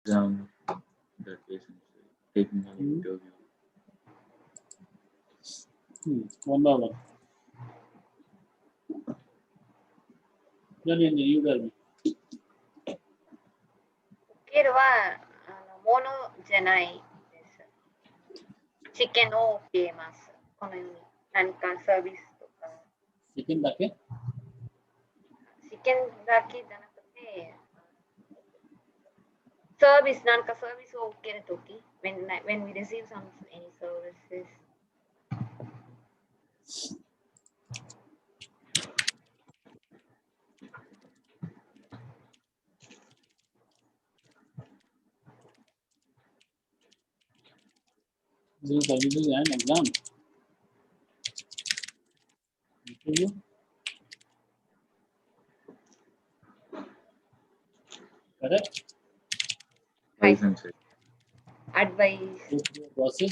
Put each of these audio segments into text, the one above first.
exam, that way, taking an interview. 1 by 1. Then you tell me. 受けるは物じゃないです。試験を受けます。このように何かサービスとか。試験だけ？試験だけじゃなくて、サービス、何かサービスを受けるとき、when we receive any services. This is an exam. Interview. Correct? Advice. Process.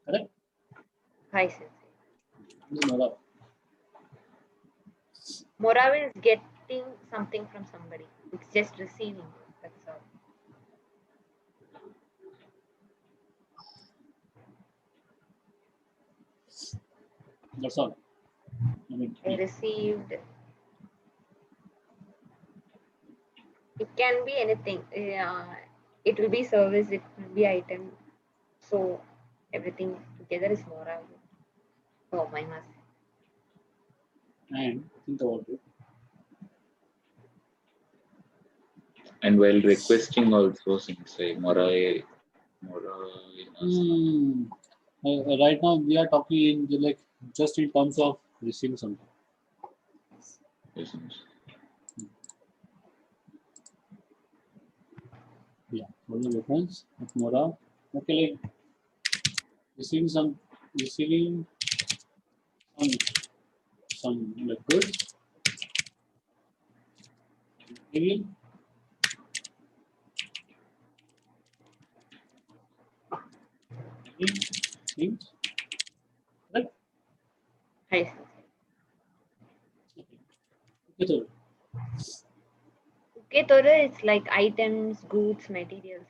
Correct? Hi, sensei. Moral. Moral is getting something from somebody. It's just receiving. That's all. That's all. I received. It can be anything. It will be service. It will be item. So everything together is moral. Oh, my must. And think about it. And while requesting also, say moral. Right now we are talking in like just in terms of receiving something. Yes. Yeah, what is the difference of moral? Okay, like receiving some like goods. Material. Things. Right? Hi. Okay. Uketoru, it's like items, goods, materials.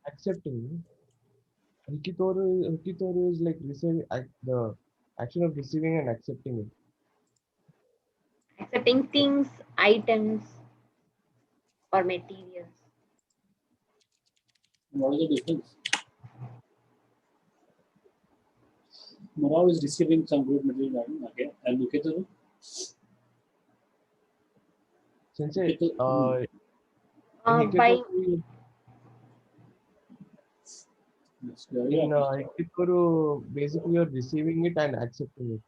Accepting. Uketoru is like receiving the action of receiving and accepting it. Accepting things, items, or materials. What is the difference? Moral is receiving some good material, okay, and Uketoru. Sensei, By Uketoru, basically you're receiving it and accepting it.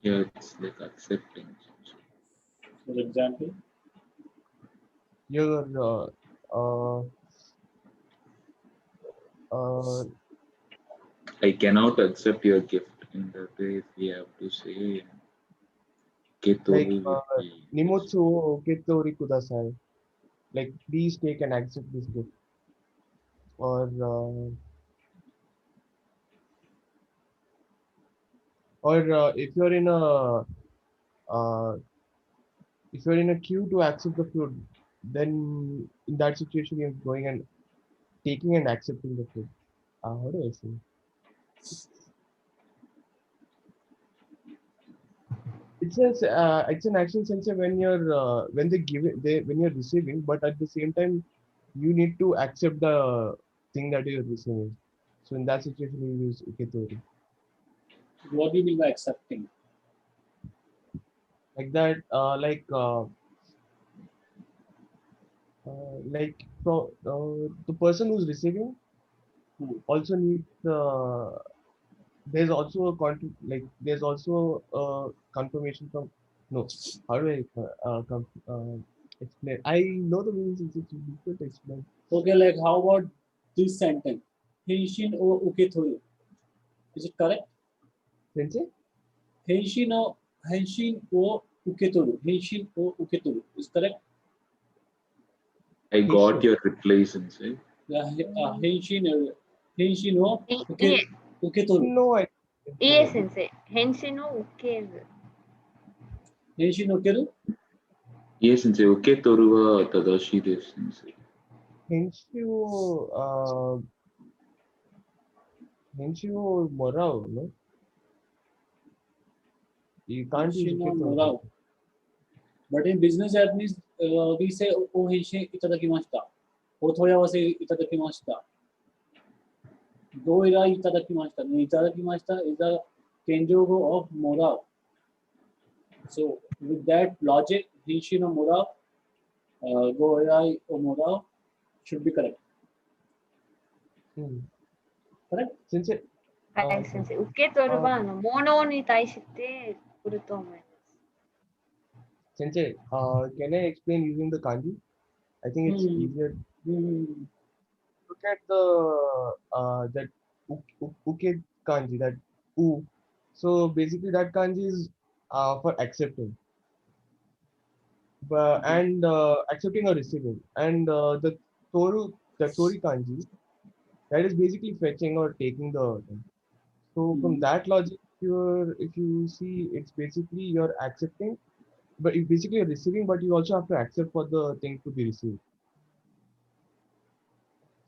Yeah, it's like accepting. For example, you're I cannot accept your gift. In that way, we have to say like Nimotsu wo uketori kudasai. Like please take and accept this gift. Or if you're in a queue to accept the food, then in that situation you're going and taking and accepting the food. How do I say? It's an action sensor when you're when they give it when you're receiving, but at the same time you need to accept the thing that you're receiving. So in that situation you use uketori. what do you mean by accepting? Like that, the person who's receiving also needs. There's also there's also a confirmation from. No, how do I explain? I know the meanings. It's difficult to explain. Okay, like how about this sentence? Henshin o uketoru. Is it correct? Sensei? Henshin o uketoru. Henshin o uketoru. Is correct? I got your reply, Sensei. Yeah, henshin o uketoru. No, Yes, sensei. Henshin no ukeru. 返信を受ける Yes, sensei. 受け取るは正しいです、先生。返信をもらうの You can't 返 use 信を受け取る。もらう。But in business Japanese, we say お返信いただきました。お問い合わせいただきました。ご依頼いただきました。いただきました is the 謙譲語 of もらう。So, with that logic, 返信をもらう、ご依頼をもらう should be correct. correct? 先生、はい、先生。受け取るは物に対して来ると思います。先生、can I explain using the kanji? I think it's easier. Look at that uke kanji, that u. So basically that kanji is for accepting. And accepting or receiving. And the tori kanji, that is basically fetching or taking the thing. So from that logic, if you see, it's basically you're accepting, but it's basically you're receiving, but you also have to accept for the thing to be received.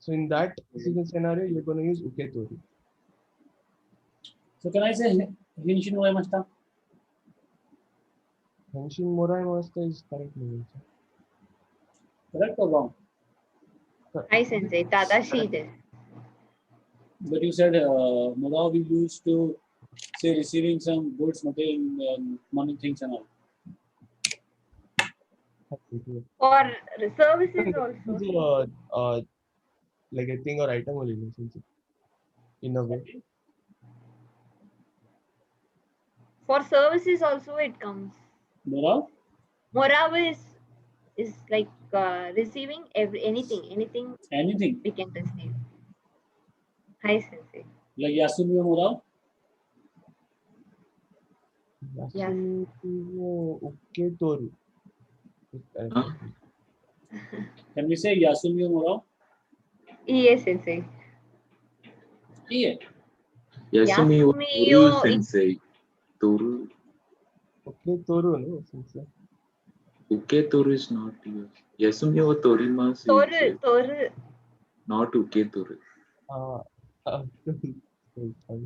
So in that scenario, you're going to use uketori. So, can I say 返信もらいました Henshin moraimashita is correct. Correct or wrong? はい、先生。正しいです。But you said Mora we used to say receiving some goods, material, money things and all. For services also. Like a thing or item only, in a way. For services also it comes. Mora? Morav is like receiving anything Anything. we can receive. Hi, sensei. Like Yasumi or Mora? Uketoru. Huh? Can we say Yasumi or Mora? Yes, sensei. Yeah. Yasumi wa Yasumi toru, o sensei. Toru. Uketoru, no? Sensei. Uketoru is not used. Yasumi wa torimasu. Toru. Not uketoru.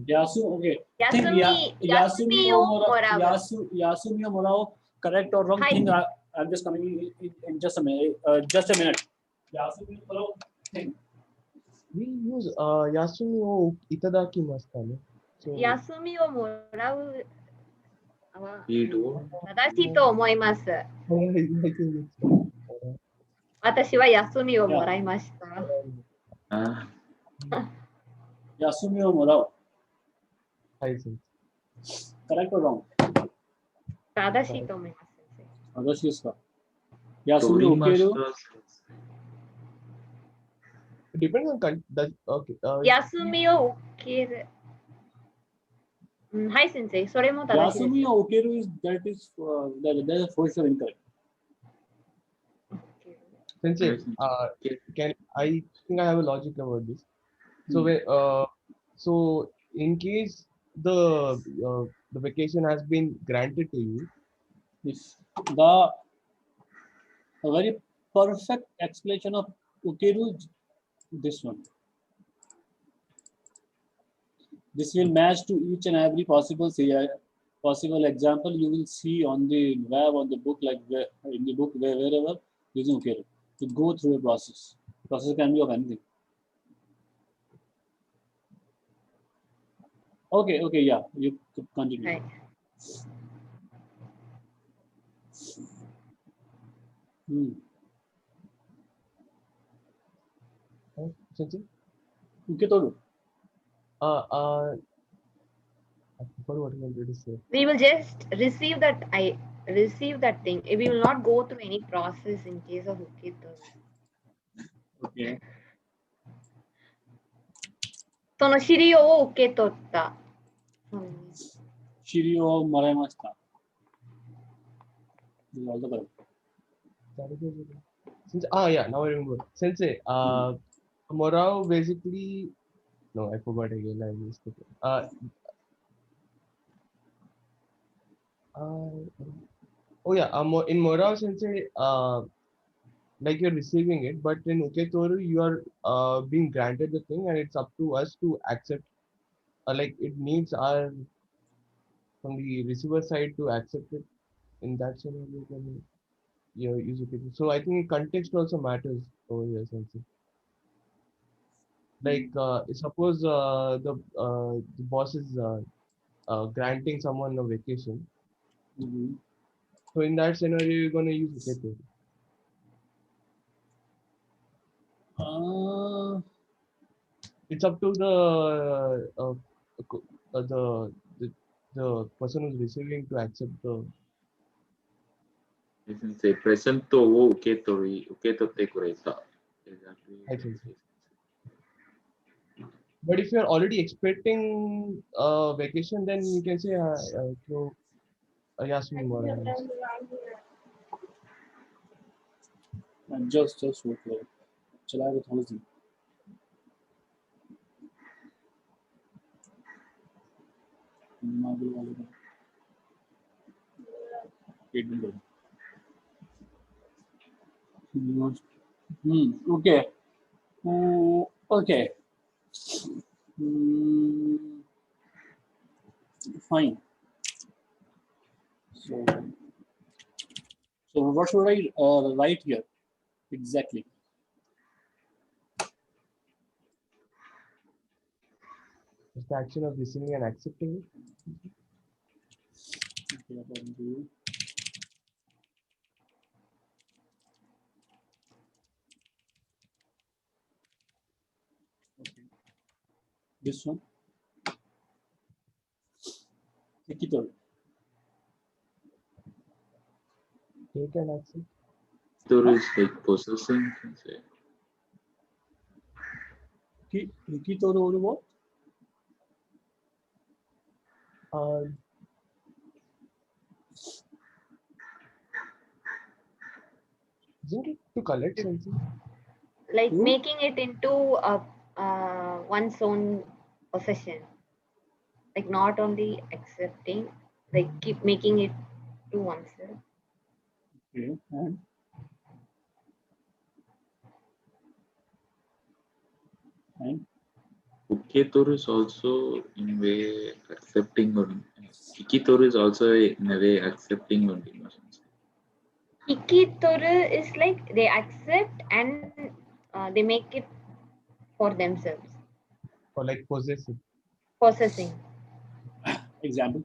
Yasu, okay. Yasumi o Mora. Yasumi or Mora, correct or wrong thing? I'm just coming in just a minute. Yasumi or Mora thing. We use Yasumi o itadakimashita. So, Yasumi o morau. We don't. 正しいと思います。 I think it's 私は休みをもらいました。Ah, Yasumi or Mora. I think. Correct or wrong? 正しいと思います。正しいですか Yasumi を受ける torimashita. Depends on okay. 休みを受ける。はい、先生。それも正しいです。Yasumi or Ukeru is that is for sure incorrect. Sensei, I think I have a logic about this. So, so in case the vacation has been granted to you, Yes. A very perfect explanation of Ukeru is this one. This will match to each and every possible example you will see on the web, on the book, like in the book, wherever using Ukeru. To go through a process. Process can be of anything. Okay, yeah, you could continue. はい。Sensei? 受け取る I forgot what I wanted to say. We will just receive that thing. We will not go through any process in case of uketoru. Okay. その資料を受け取った。資料をもらいました。だから Yeah, now I remember. Sensei, Morao basically, no, I forgot again. I missed it. Oh yeah, in moral sense, like you're receiving it, but in uketoru you are being granted the thing, and it's up to us to accept. Like it needs our from the receiver side to accept it. In that scenario, then you use uketoru. So I think context also matters over here, sense. Like suppose the boss is granting someone a vacation. Mhm. So in that scenario, you're gonna use uketoru. It's up to the person who's receiving to accept the. Sensei, presentを受け取ってくれた。Exactly. I think so. But if you're already expecting a vacation, then you can say, so, Yasmin Moran. Just wait for it. चलाएगा थोड़ी सी. Marble वाले का. एक minute. Okay. Okay. Fine. So what should I write here exactly? It's the action of receiving and accepting it. Okay, according to you. Okay. This one. Take it all. Take and accept. Uketoru is like possessing. Sensei. Hikitoru or what? Isn't it to collect something? Like making it into one's own possession. Like not only accepting, like keep making it to oneself. Okay. And Uketoru is also in a way accepting or Ikitoru is also in a way accepting or emotions. Hikitoru is like they accept and they make it for themselves. Or like possessive. Possessing. example.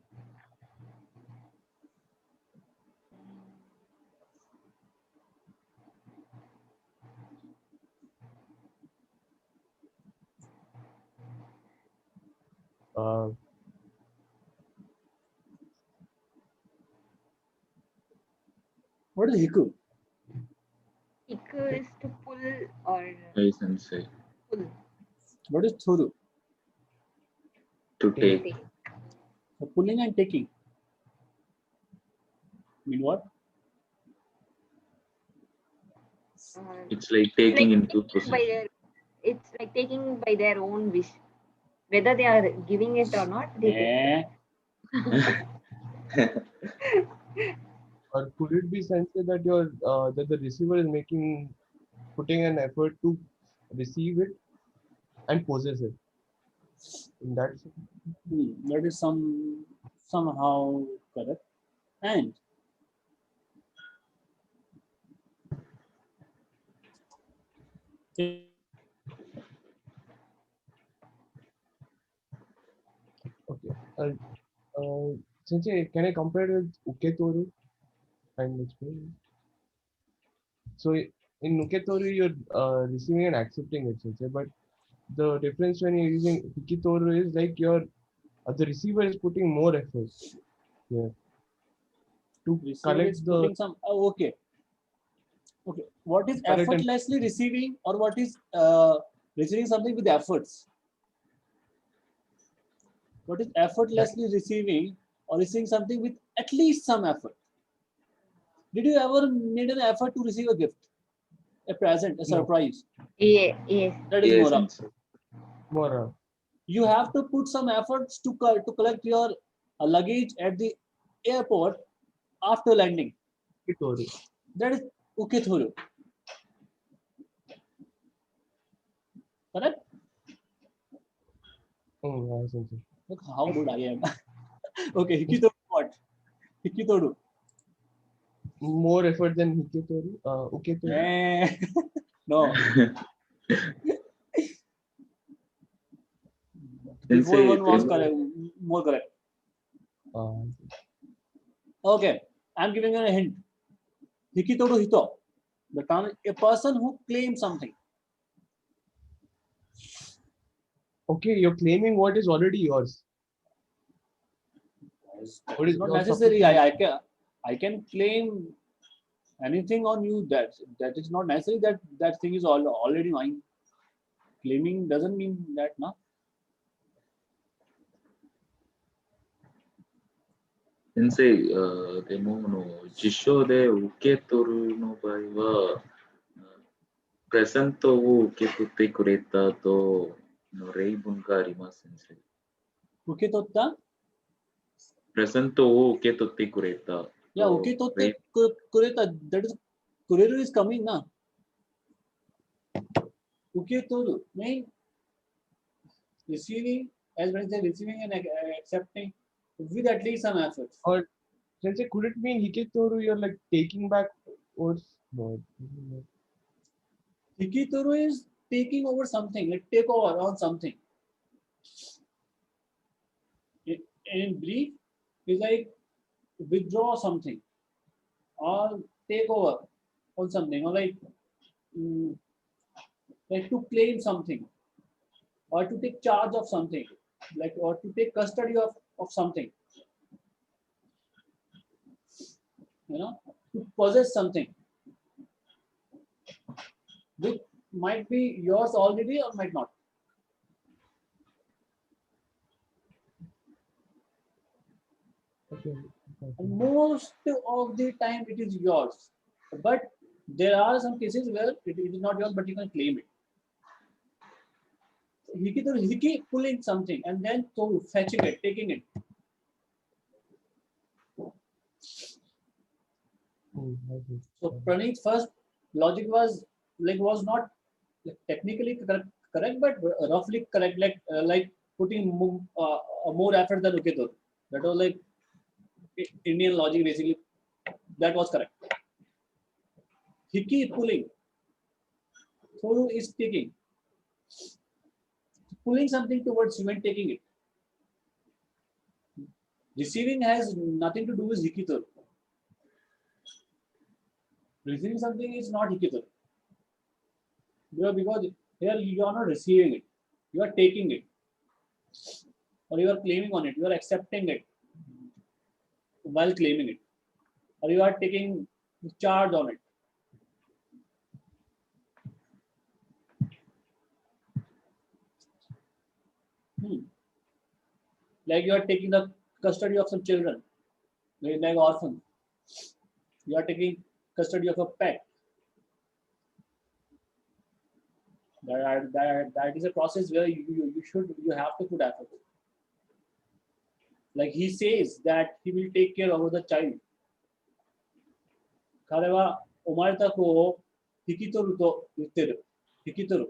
What is hiku? Hiku is to pull or Yes, Sensei. pull. What is toru? To take. So pulling and taking. Mean what? It's like taking Like into taking by possession. it's like taking by their own wish. Whether they are giving it or not, they take it. Or could it be sensed that that the receiver is putting an effort to receive it and possess it? In that sense. That is somehow correct. And Okay. Sensei, can I compare it with uketoru and explain? So in uketoru, you're receiving and accepting it, Sensei, but the difference when you're using hikitoru is like the receiver is putting more effort here to collect the. putting some. Oh, okay. Okay. What is effortlessly receiving, or what is receiving something with efforts? What is effortlessly receiving or receiving something with at least some effort? Did you ever made an effort to receive a gift, a present, a surprise? Yeah, yes. That is Yes, more. Sensei. More. You have to put some efforts to collect your luggage at the airport after landing. Hikitoru. That is uketoru. Correct? Oh, I see. Look how good I am. Okay, hikitoru what? Hikitoru. More effort than Hikitoru. Uketoru. Eh, no. Before one was correct, more correct. Okay, I'm giving you a hint. Hikitoru hito. The term a person who claims something. Okay, you're claiming what is already yours. What is Not yours necessary. supposed I can claim anything on you. That is not necessary that that thing is already mine. Claiming doesn't mean that, no. 先生、でも辞書で受け取るの場合は、プレゼントを受け取ってくれたとの例文があります、先生。受け取った？プレゼントを受け取ってくれた。いや、受け取ってくれた。that is くれる is coming な。受け取る mean receiving, as when they receiving and accepting with at least some effort. Or Sensei, could it mean Hikitoru you're like taking back or no? Hikitoru is taking over something, like take over on something. In brief, is like withdraw something or take over on something, or like to claim something or to take charge of something, like or to take custody of something, you know, to possess something which might be yours already or might not. Okay. And most of the time it is yours, but there are some cases where it is not yours, but you can claim it. Hiki pulling something and then fetching it, taking it. So Praneeth's first logic was not technically correct, but roughly correct, like putting more effort than Uketur. That was like Indian logic basically. That was correct. Hiki pulling. Thoru is taking. Pulling something towards you and taking it. Receiving has nothing to do with Hikitur. Receiving something is not Hikitur. Because here you are not receiving it. You are taking it. Or you are claiming on it. You are accepting it while claiming it. Or you are taking charge on it. Like you are taking the custody of some children, like orphans. You are taking custody of a pet. That is a process where you have to put effort. Like he says that he will take care of the child. Karewa omareta ko hikitoru to yutteru. Hikitoru.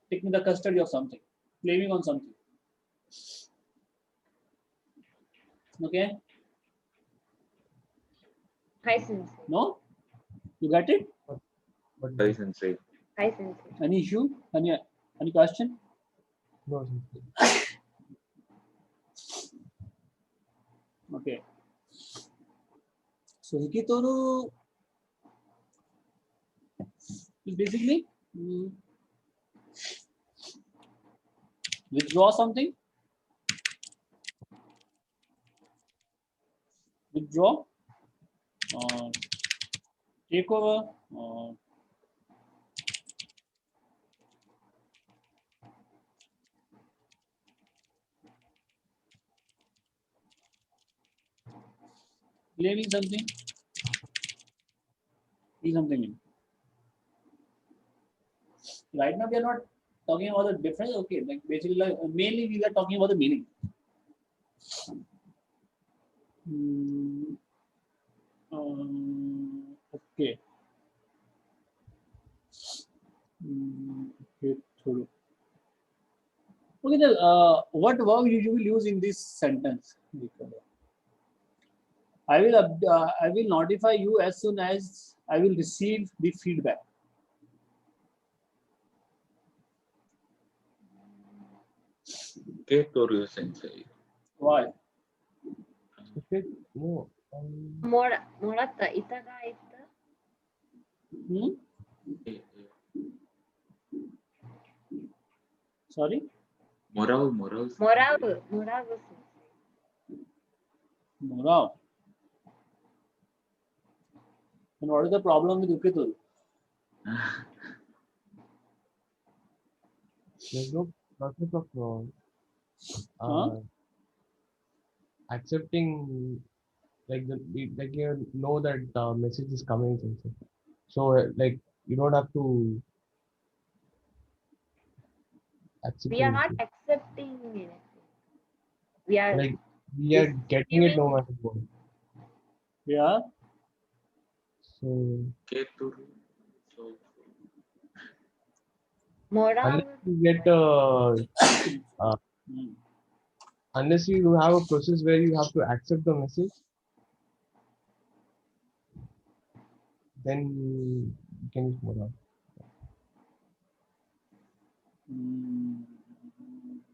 Taking the custody of something, claiming on something. Okay? Hi, Sensei. No? You got it? Hi, Sensei. Hi, Sensei. Any issue? Any question? No, Sensei. Okay. So hikitoru is basically withdraw something. Withdraw. Take over. Claiming something. See something in. Right now we are not talking about the difference. Okay, like basically, like, mainly we are talking about the meaning. Okay. Okay, through. Okay, then, what verb you will use in this sentence? I will notify you as soon as I will receive the feedback. Uketoru sensei. Why? Okay, no. Morata itadaita. Hmm? Sorry? Morau. Moravu sensei. Morao. And what is the problem with Uketoru? There's no process of accepting, like you know that the message is coming. So like you don't have to accept We are the not message. accepting anything. We are Like we are getting it no matter what. Yeah. So Uketoru. Moravu. Unless you have a process where you have to accept the message, then you can use moral.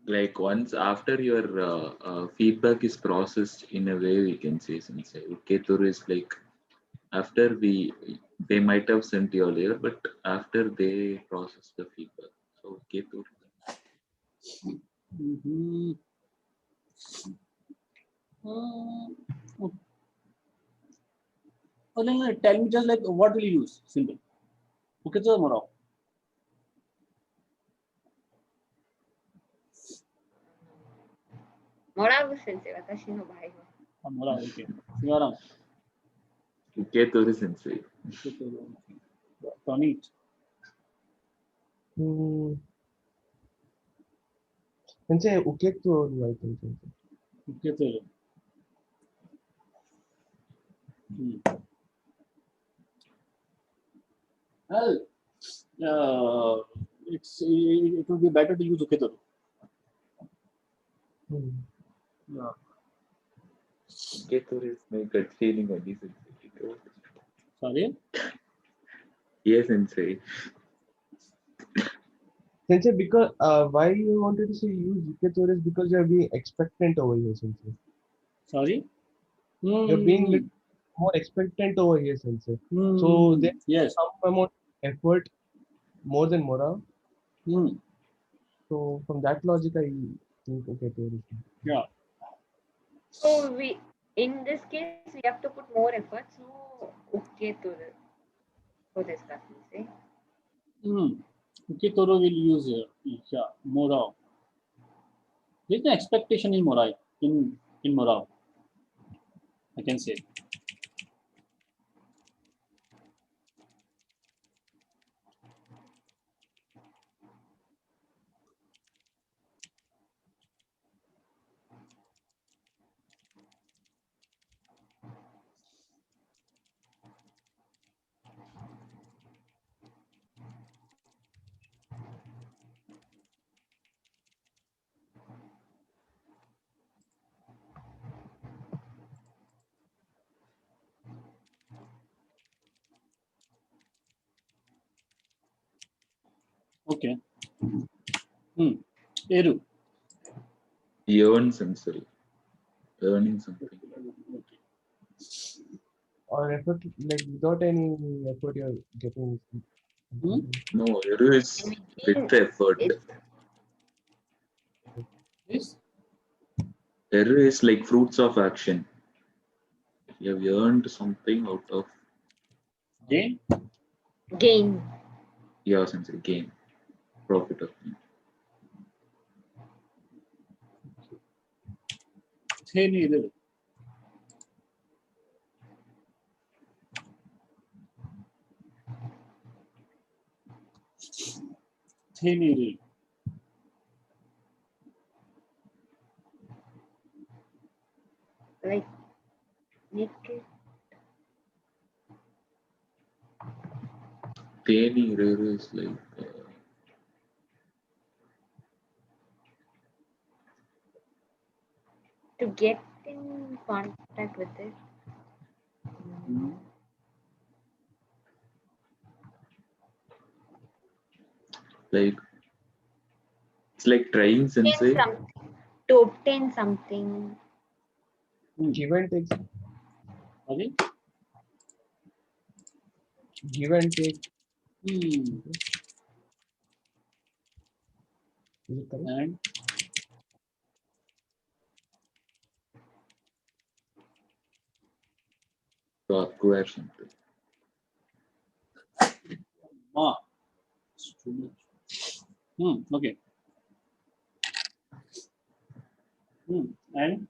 Like once after your feedback is processed in a way, we can say sensei. Uketoru is like after they might have sent you earlier, but after they process the feedback. So Uketoru. Tell me just like what will you use? Simple. Uketoru or Morao? Moravu sensei, watashi no bahai wa. Morao, okay. Sivaram. Uketoru sensei. Tonit. Sensei, Uketoru, I think. Uketoru. Well, it would be better to use Uketoru. Yeah. Uketoru is my gut feeling on this. Sorry? Yes, sensei. Sensei, because why you wanted to say use Uketoru is because you're being expectant over here, Sensei. Sorry? You're being more expectant over here, Sensei. So there's some amount of effort more than moral. So from that logic, I think Uketoru. Yeah. So in this case we have to put more effort. So Uketoru for this sensei. Uketoru will use yeah, Morao. There's an expectation in Morao. In Morao, I can say. Okay. Eru. Yearn sensei. Earning something. Okay. Or effort, like without any effort, you're getting. No, Eru is with effort. Yes. Eru is like fruits of action. You have earned something out of Gain. Yeah, sensei. Gain. Profit of it. Theni iru. Theni iru. Like make it Theni Rere is like To get in contact with it. like it's like trying sensei. To obtain something. Give and take. Okay. Give and take. Hmm. Is it correct? And To acquire something. it's too much. Okay. And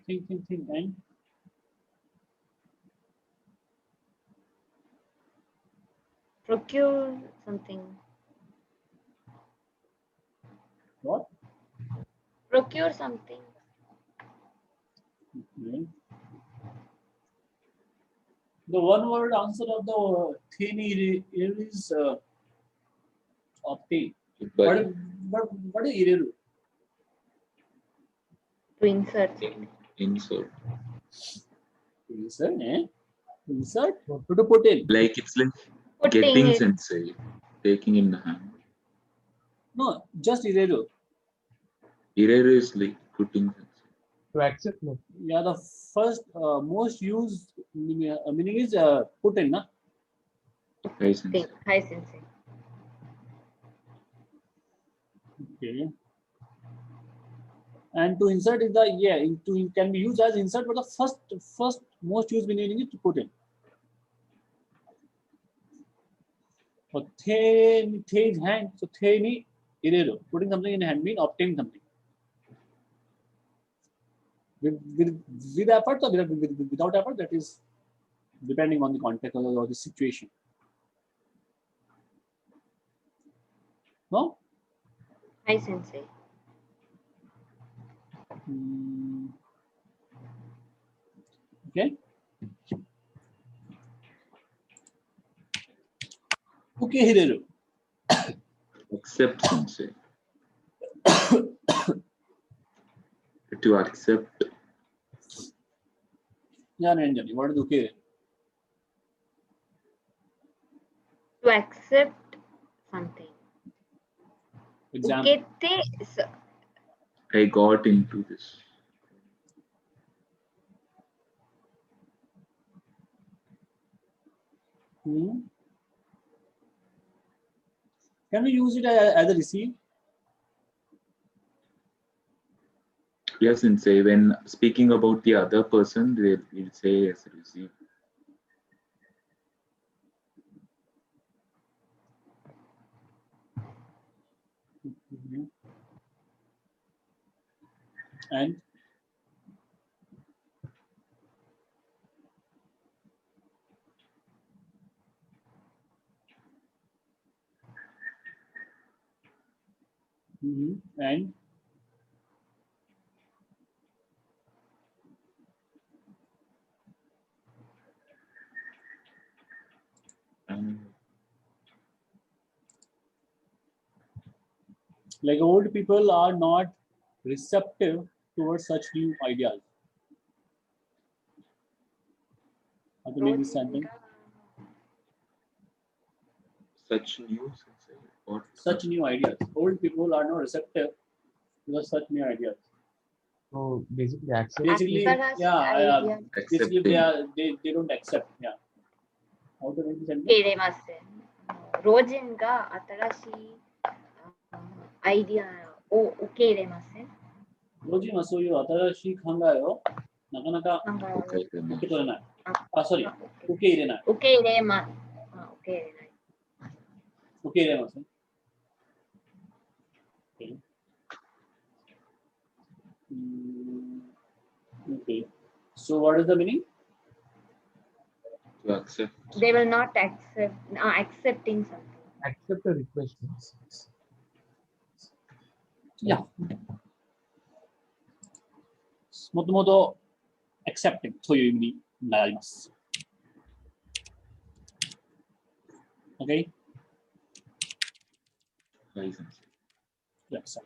think. And Procure something. what? Procure something. Okay. The one word answer of the Theni is obtain. But What is ireru? To insert something. insert. Insert, eh? Insert? To put in. Like it's like Putting getting it. sensei, taking in the hand. No, just ireru. Error is like putting sensei. To accept, no. Yeah, the first most used meaning is put in, na? Hi sensei. Hi, sensei. Okay. And to insert is the can be used as insert, but the first most used meaning is to put in. So the is hand, so theni ireru. Putting something in hand means obtaining something. With effort or without effort, that is depending on the context or the situation. No? Hi, sensei. Okay. Okay, Hireru. Accept sensei. To accept. Yeah, Nanjani, what is okay? To accept something. Example. Ukete, I got into this. Can we use it as a receive? Yes, sensei. When speaking about the other person, they will say as receive. And and like old people are not receptive towards such new ideas. How to make this sentence? Such new sensei. Or Such new ideas. Old people are not receptive towards such new ideas. So basically, accept. Basically, idea. basically they don't accept. Yeah. How to make this sentence? 老人が新しいアイディアを受け入れません。老人はそういう新しい考えをなかなか受け取れない。受け入れない。受け入れま、受け入れない。受け入れますね。Okay. Okay. So what is the meaning? to accept. They will not accept, accepting something. Accept a request. Yeah. もともと accepting という意味になります。OK? はい、先生。Accept.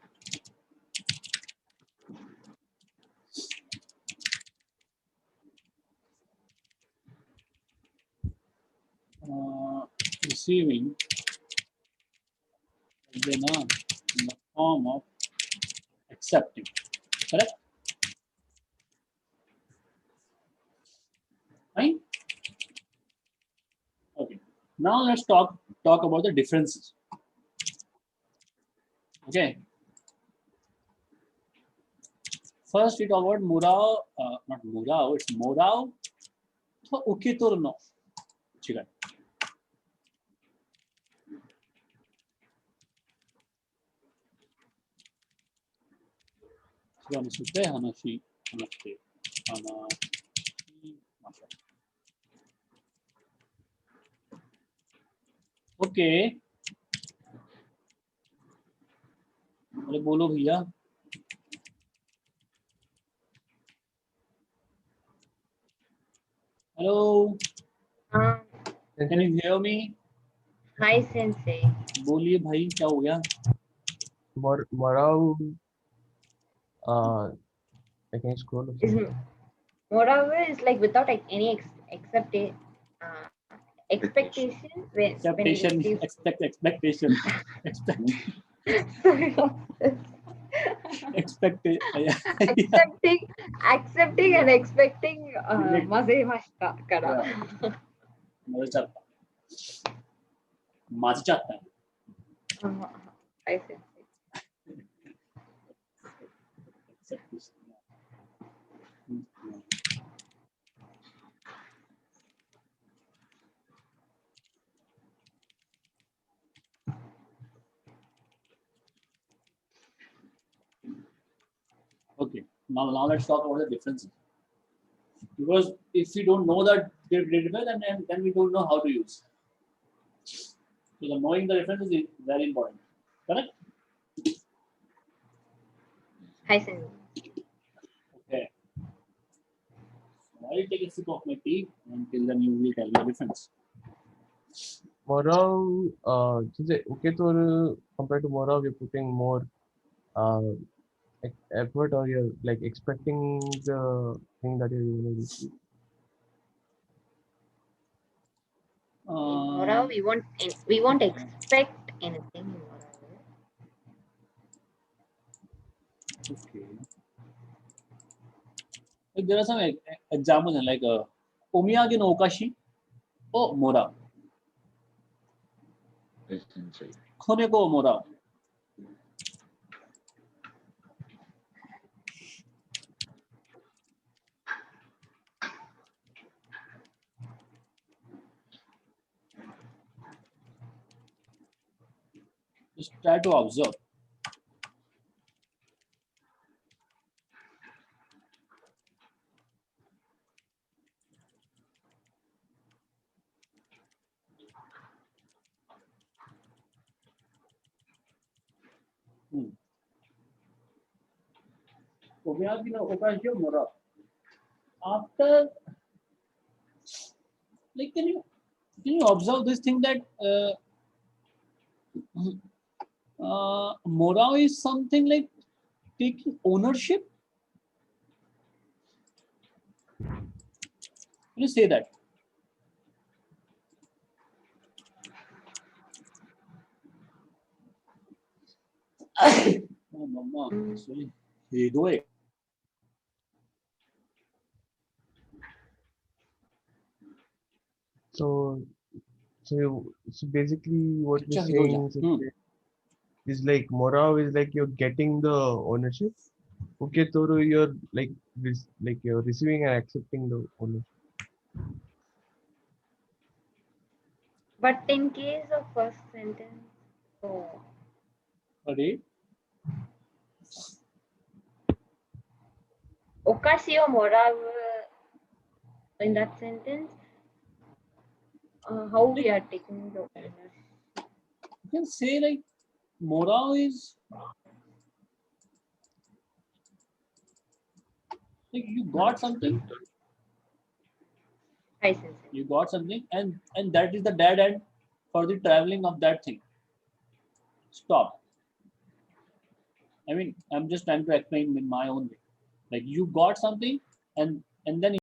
Receiving then in the form of accepting. Correct? Right? Okay. Now let's talk about the differences. Okay. First we talk about morale, not morale, it's morale to uketoru no chigai. 違うについて話してましょう。ओके अरे बोलो भैया hello can you hear me Hi, Sensei. बोलिए भाई क्या हो गया Morale. I can scroll. Moreover, is like without like any expectation. Expectation. Expectation. Sorry. Accepting and expecting. Mazemashita kara. 混ぜちゃった混ぜちゃった I see. Okay, now let's talk about the differences. Because if we don't know that difference, then we don't know how to use. So the knowing the difference is very important. Correct? Hi, Sensei. Okay. So I'll take a sip of my tea until then you will tell me the difference. Morale, uketoru compared to morale, we're putting more effort, or you're like expecting the thing that you're going to receive. Moreover, we won't expect anything. Okay. There are some examples like omiyage no okashi o morau. Koneko o morau. Just try to observe. Omiyage no okashi o morau. After, like, can you observe this thing that morale is something like taking ownership? Can you say that? Oh, mama, sorry. Hey, do it. So basically what we're saying is like morale is like you're getting the ownership. Uketoru, you're like you're receiving and accepting the ownership. But in case of first sentence, Sorry. okashi o morau in that sentence, how we are taking the ownership? You can say like morale is Like you got something, Hi, Sensei. you got something, and that is the dead end for the traveling of that thing. Stop. I mean, I'm just trying to explain in my own way. Like you got something, and then